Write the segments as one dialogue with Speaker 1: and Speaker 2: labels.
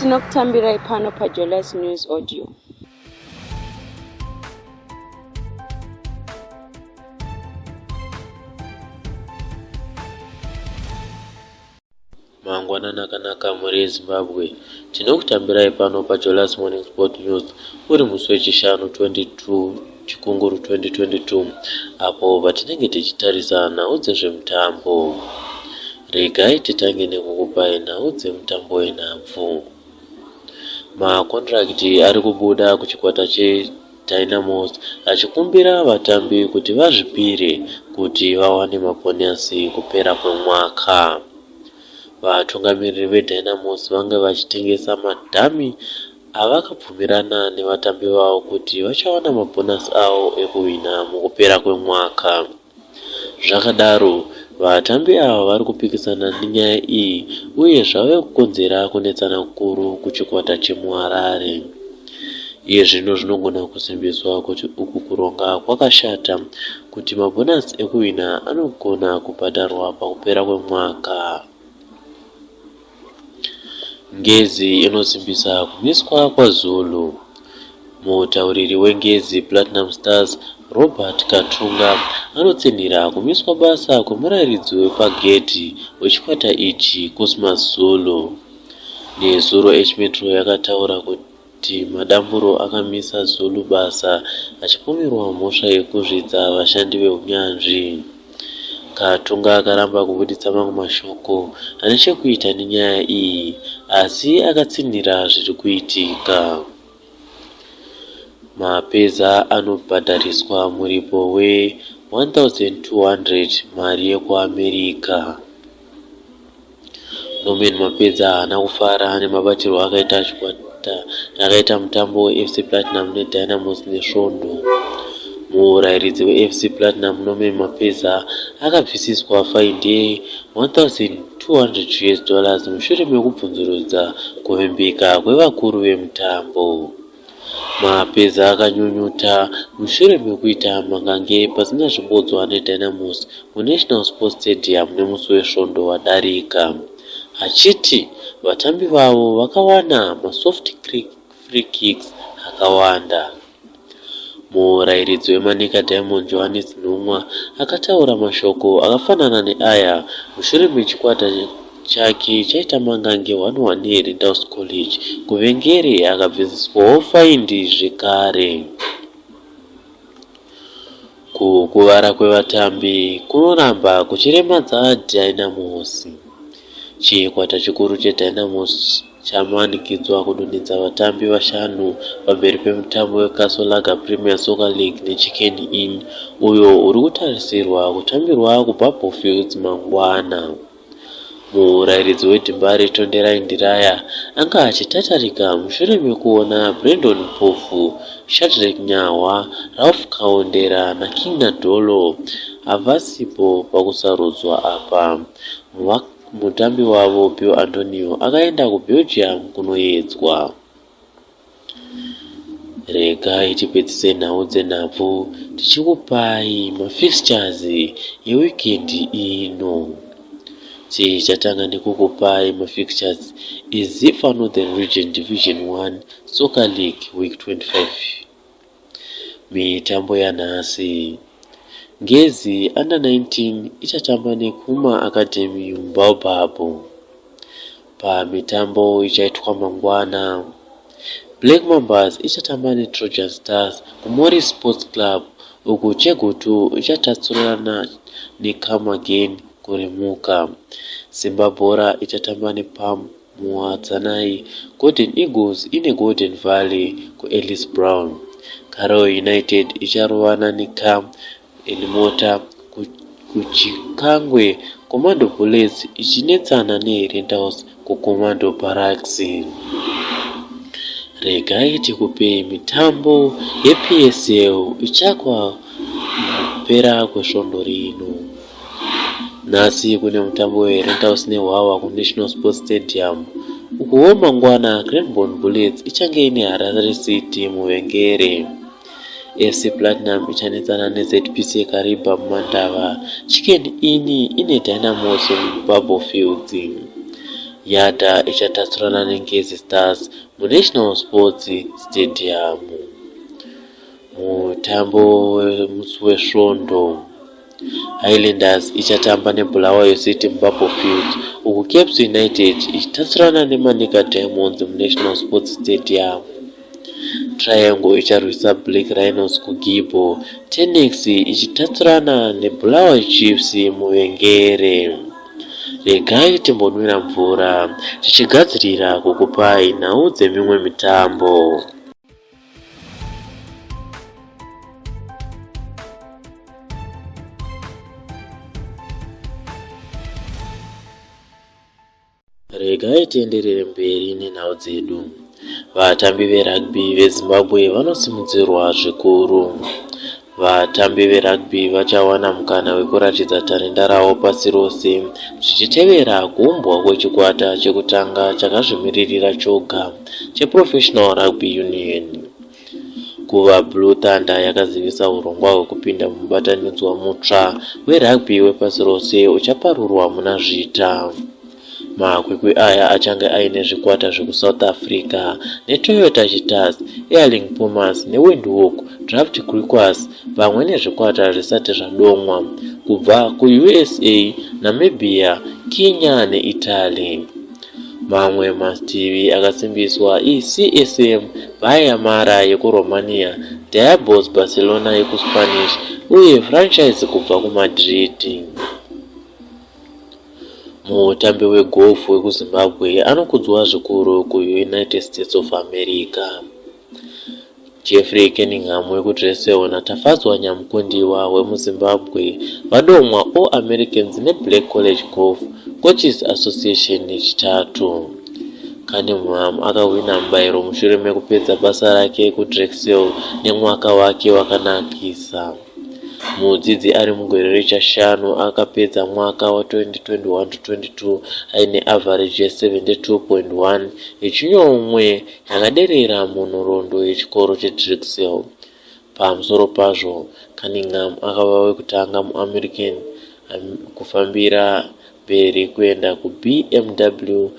Speaker 1: Tinokutambira pano pa Jolas News Audio.
Speaker 2: Mangwana nakanaka muri Zimbabwe. Tinokutambira pano pa Jolas Morning Sport News uri musi wechishanu 22 chikunguru 2022 apo patinenge tichitarisa nhau dzezvemutambo. Regai titange nekukupai nhau dzemutambo wenhabvu. Makontrakiti ari kubuda kuchikwata cheDynamos achikumbira vatambi kuti vazvipire kuti vawane mabhonasi kupera kwemwaka. Vatungamiriri veDynamos vange vachitengesa madhami avakabvumirana nevatambi vavo kuti vachawana mabhonasi avo ekuwina mukupera kwemwaka. Zvakadaro, vatambi ava vari kupikisana nenyaya iyi uye zvave kukonzera kunetsana kukuru kuchikwata chemuHarare. Iye zvino zvinogona kusimbiswa kuti uku kuronga kwakashata kuti mabhonasi ekuwina anogona kubhadharwa pakupera kwemwaka. Ngezi inosimbisa kumiswa kwaZulu. Mutauriri wengezi Platinum Stars Robert Katunga anotsinhira kumiswa basa kwemurairidzi wepagedhi wechikwata ichi Cosmas Zulu. NeZulu H Metro yakataura kuti madamburo akamisa Zulu basa achipomerwa mhosva yekuzvidza vashandi veunyanzvi. Katunga akaramba kubuditsa mamwe mashoko ane chekuita nenyaya iyi, asi akatsinhira zviri kuitika. Mapeza anobhadhariswa muripo we$1,200 mari yekuAmerika. Norman Mapeza haana kufara nemabatirwo akaita mutambo weFC Platinum neDynamos nesvondo. Murairidzi weFC Platinum Norman Mapeza akabvisiswa faini $1,200 mushure mekubvunzurudza kuvembeka kwevakuru vemutambo. Mapeza akanyunyuta mushure mekuita mangange pasina zvibodzwa neDynamos muNational Sports Stadium nemusi wesvondo wadarika, achiti vatambi vavo vakawana masoft free kicks akawanda. Murairidzi weManika Diamond Johannes Nhumwa akataura mashoko akafanana neaya mushure mechikwata chake chaita mangange 1-1 neRanders College kuvengere akabvisiswawo faindi zvekare. Kukuvara kwevatambi kunoramba kuchiremadza Dynamos. Chikwata chikuru cheDynamos chamanikidzwa kudonhedza vatambi vashanu pamberi pemutambo weCastle Premier Soccer League neChicken Inn uyo uri kutarisirwa kutambirwa kuBubble Fields mangwana. Murairidzi weDimbare Tonderai Ndiraya anga achitatarika mushure mekuona Brandon Mpofu, Shadrack Nyawa, Ralph Kaondera naKing Nadolo havasipo pakusarudzwa apa. Mutambi wavo Bill Antonio akaenda kuBelgium kunoedzwa. Regai tipedzise nhau dzenhabvu tichikupai mafixtures ewikendi ino. Tichatanga nekukupai mafixtures eZifa Northern Region Division 1 Soccer League Week 25. Mitambo yanhasi. Ngezi under 19 ichatamba neKuma Academy Mbama. Pamitambo ichaitwa mangwana, Black Mambas ichatamba neTrojan Stars kuMorris Sports Club, uku Chegutu ichatatsurana neCamagain kurimuka. Simba Bora ichatamba nePalm muHadzanai. Golden Eagles ine Golden Valley kuEllis Brown. Carroll United icharovana neCam Elimota kuChikangwe. Commando Bullets ichinetsana neRanders kuCommando Barracks. Regai tikupei mitambo yePSL ichakwa kupera kwesvondo rino. Nhasi kune mutambo weRanders neHwawa kuNational Sports Stadium. Ukuwo mangwana Cranbourne Bullets ichange ine Harare City muvengere. FC Platinum ichanetsana neZPC Kariba mumandava. Chicken Inn ine Dynamos muBubble Fields. Yada ichatatsurana neNgezi Stars muNational Sports Stadium. Mutambo wemusi wesvondo, Highlanders ichatamba neBulawayo City muBattlefield, uku Cape United ichitatsurana neManika Diamonds muNational Sports Stadium. Triangle icharwisa Black Rhinos kuGibo, Tenix ichitatsurana neBulawayo Chiefs muVengere. Regai timbonwira mvura tichigadzirira kukupai nhau dzemimwe mitambo. Regai tienderere mberi nenhau dzedu. Vatambi verugby veZimbabwe vanosimudzirwa zvikuru. Vatambi verugby vachawana mukana wekuratidza tarenda ravo pasi rose, zvichitevera kuumbwa kwechikwata chekutanga chakazvimiririra choga cheProfessional Rugby Union. Kuva Blue Thunder yakazivisa urongwa hwekupinda mubatanidzwa mutsva werugby wepasi rose uchaparurwa muna Zvita. Makwikwi aya achange aine zvikwata zveku-South Africa neToyota Cheetahs, Airling Pumas neWindhoek Draft Quakers, pamwe nezvikwata zvisati zvadomwa kubva kuUSA, Namibia, Kenya neItaly. Mamwe mativi akasimbiswa iCSM Bahia Mara yekuRomania, Diabos Barcelona yekuSpanish uye franchise kubva kuMadrid. Mutambi wegolf wekuZimbabwe anokudzwa zvikuru kuUnited States of America. Jeffrey Kenningham wekuDressel natafadzwa nyamukundiwa wemuZimbabwe vadomwa All Americans neBlack College Golf Coaches Association yechitatu. Cunningham akawina mubayiro mushure mekupedza basa rake kuDressel nemwaka wake wakanakisa. Mudzidzi ari mugore rechashanu akapedza mwaka wa2021-22 aine average ye72.1 yechinyomwe yakaderera munhoroondo yechikoro cheDressel. Pamusoro pazvo, Cunningham akava wekutanga muAmerican kufambira mberi kuenda kuBMW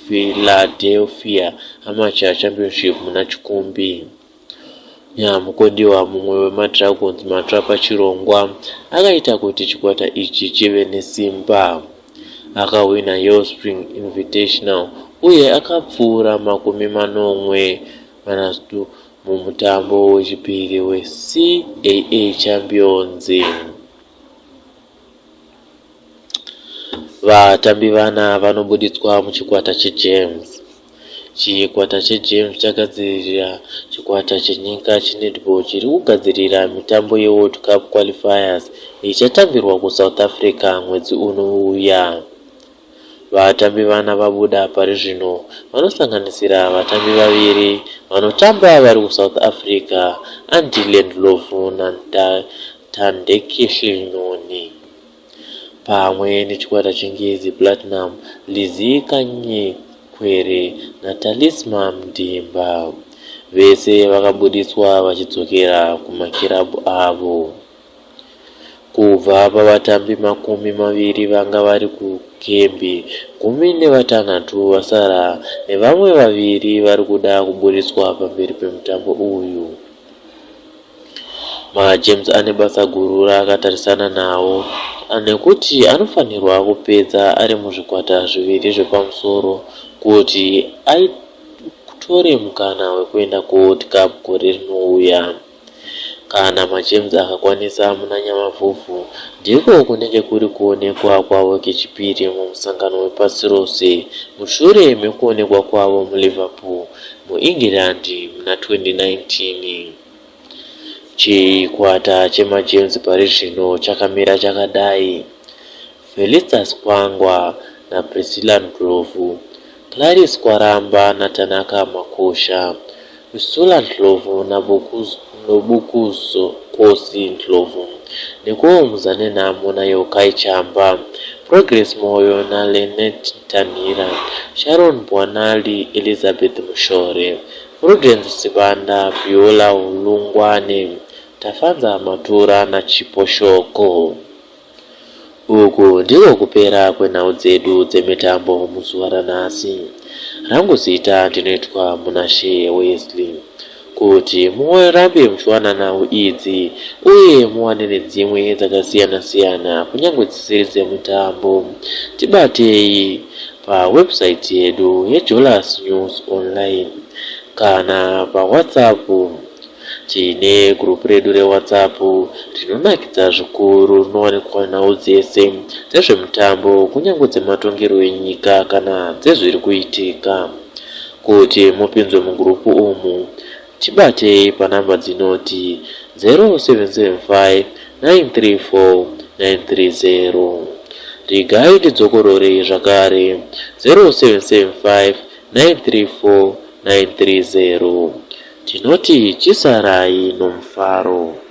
Speaker 2: Philadelphia Amateur Championship muna chikumbi. Nyamukondiwa mumwe wemaDragons matsva pachirongwa akaita kuti chikwata ichi chive nesimba. Akawina Yellowspring Invitational uye akapfuura 40 mumutambo wechipiri weCAA Champions. Vatambi vana vanobuditswa muchikwata cheGames. Chikwata cheGames chagadzirira chikwata chenyika cheNetball chiri kugadzirira mitambo yeWorld Cup Qualifiers ichatambirwa kuSouth Africa mwedzi unouya. Vatambi vana vabuda pari zvino vanosanganisira vatambi vaviri vanotamba vari kuSouth Africa, Andile Ndlovu naThandeki pamwe nechikwata cheNgezi Platinum, Lizzie Kanyekwere naTalisma Mdimba. Vese vakabudiswa vachidzokera kumakirabhu avo. Kubva pavatambi 20 vanga vari kukembi, 16 vasara nevamwe 2 vari kuda kubudiswa pamberi pemutambo uyu. MaGames ane basa guru raakatarisana nawo nekuti anofanirwa kupedza ari muzvikwata zviviri zvepamusoro kuti atore mukana wekuenda kuWorld Cup gore rinouya. Kana maGames akakwanisa muna Nyamavhuvhu, ndiko kunenge kuri kuonekwa kwavo kechipiri mumusangano wepasi rose mushure mekuonekwa kwavo muLiverpool muEngland muna 2019. Chikwata chemaGames pari zvino chakamira chakadai: Felicitas Kwangwa naPriscilla Ndlovu, Clarice Kwaramba naTanaka Makosha, Usula Ndlovu noBukuso Kosi Ndlovu, Nicole Muzanenamo naYokai Chamba, Progress Moyo naLenet Tanhira, Sharon Bwanali, Elizabeth Mushore, Prudence Sibanda, Viola Ulungwane, Tafanza Matura naChipo Shoko. uku ndiko kupera kwenhau dzedu dzemitambo muzuva ranhasi. Rangu zita ndinoitwa Munashe Wesley. Kuti murambe muchiwana nhau idzi uye muwane nedzimwe dzakasiyana-siyana kunyange dzisiri dzemutambo, tibatei pawebsite yedu yeJolas News Online kana paWhatsApp. Tine gurupu redu reWhatsApp rinonakidza zvikuru, rinowanikwa nhau dzese dzezvemutambo kunyange dzematongerwo enyika kana dzezviri kuitika. Kuti mupinzwe mugurupu umu, tibatei panhamba dzinoti 0775 934 930. Regai ndidzokorore zvakare 0775 934 930. Tinoti chisarai nomufaro.